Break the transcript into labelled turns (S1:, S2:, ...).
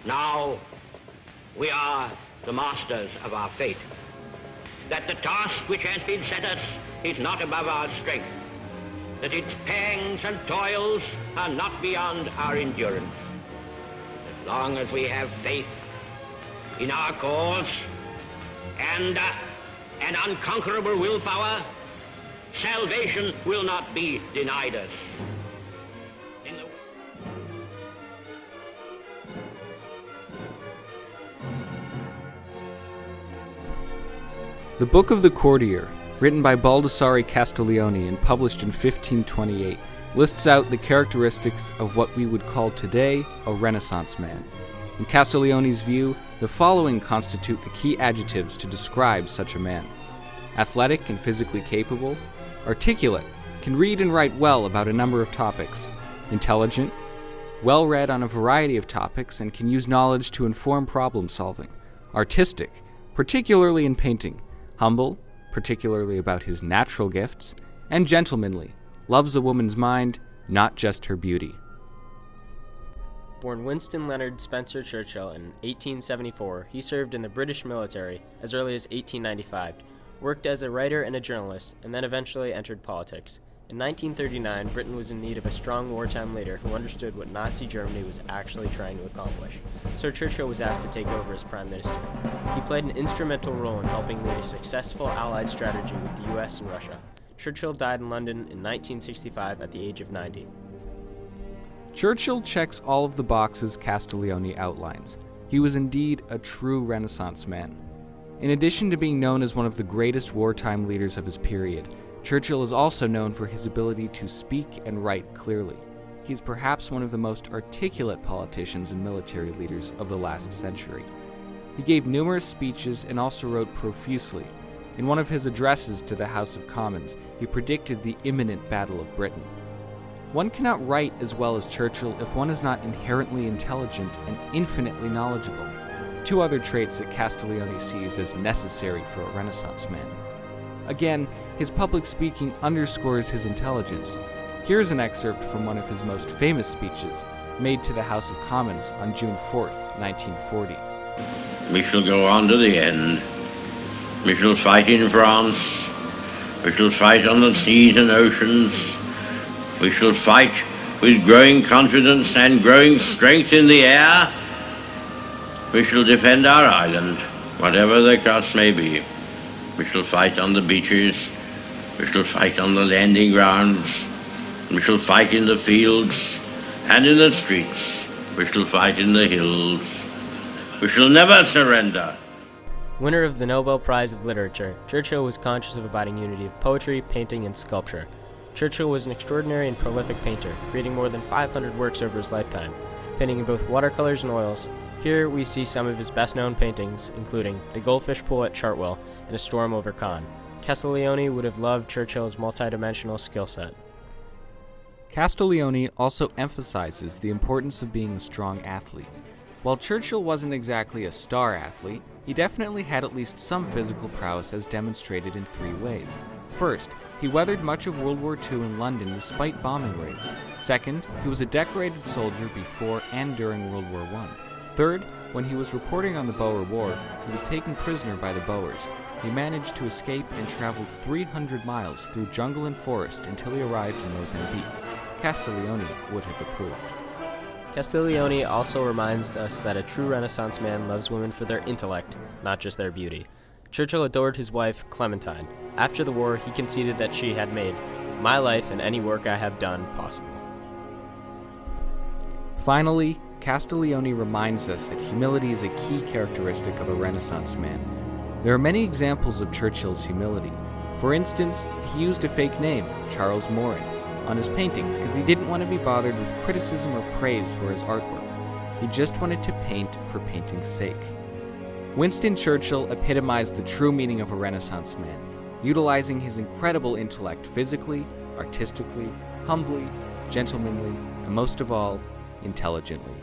S1: Now we are the masters of our fate. That the task which has been set us is not above our strength. That its pangs and toils are not beyond our endurance. As long as we have faith in our cause and an unconquerable willpower, salvation will not be denied us.
S2: The Book of the Courtier, written by Baldassare Castiglione and published in 1528, lists out the characteristics of what we would call today a Renaissance man. In Castiglione's view, the following constitute the key adjectives to describe such a man: athletic and physically capable, articulate, can read and write well about a number of topics, intelligent, well-read on a variety of topics and can use knowledge to inform problem solving, artistic, particularly in painting, humble, particularly about his natural gifts, and gentlemanly, loves a woman's mind, not just her beauty.
S3: Born Winston Leonard Spencer Churchill in 1874, he served in the British military as early as 1895, worked as a writer and a journalist, and then eventually entered politics. In 1939, Britain was in need of a strong wartime leader who understood what Nazi Germany was actually trying to accomplish. Sir Churchill was asked to take over as Prime Minister. He played an instrumental role in helping lead a successful Allied strategy with the US and Russia. Churchill died in London in 1965 at the age of 90.
S2: Churchill checks all of the boxes Castiglione outlines. He was indeed a true Renaissance man. In addition to being known as one of the greatest wartime leaders of his period, Churchill is also known for his ability to speak and write clearly. He's perhaps one of the most articulate politicians and military leaders of the last century. He gave numerous speeches and also wrote profusely. In one of his addresses to the House of Commons, he predicted the imminent Battle of Britain. One cannot write as well as Churchill if one is not inherently intelligent and infinitely knowledgeable, two other traits that Castiglione sees as necessary for a Renaissance man. Again, his public speaking underscores his intelligence. Here's an excerpt from one of his most famous speeches, made to the House of Commons on June 4th, 1940.
S4: We shall go on to the end. We shall fight in France. We shall fight on the seas and oceans. We shall fight with growing confidence and growing strength in the air. We shall defend our island, whatever the cost may be. We shall fight on the beaches. We shall fight on the landing grounds. We shall fight in the fields and in the streets. We shall fight in the hills. We shall never surrender.
S3: Winner of the Nobel Prize of Literature, Churchill was conscious of abiding unity of poetry, painting, and sculpture. Churchill was an extraordinary and prolific painter, creating more than 500 works over his lifetime, painting in both watercolors and oils. Here we see some of his best-known paintings, including The Goldfish Pool at Chartwell and A Storm over Cannes. Castiglione would have loved Churchill's multidimensional skill set.
S2: Castiglione also emphasizes the importance of being a strong athlete. While Churchill wasn't exactly a star athlete, he definitely had at least some physical prowess as demonstrated in three ways. First, he weathered much of World War II in London despite bombing raids. Second, he was a decorated soldier before and during World War I. Third, when he was reporting on the Boer War, he was taken prisoner by the Boers. He managed to escape and traveled 300 miles through jungle and forest until he arrived in Mozambique. Castiglione would have approved.
S3: Castiglione also reminds us that a true Renaissance man loves women for their intellect, not just their beauty. Churchill adored his wife, Clementine. After the war, he conceded that she had made my life and any work I have done possible.
S2: Finally, Castiglione reminds us that humility is a key characteristic of a Renaissance man. There are many examples of Churchill's humility. For instance, he used a fake name, Charles Morin, on his paintings because he didn't want to be bothered with criticism or praise for his artwork. He just wanted to paint for painting's sake. Winston Churchill epitomized the true meaning of a Renaissance man, utilizing his incredible intellect physically, artistically, humbly, gentlemanly, and most of all, intelligently.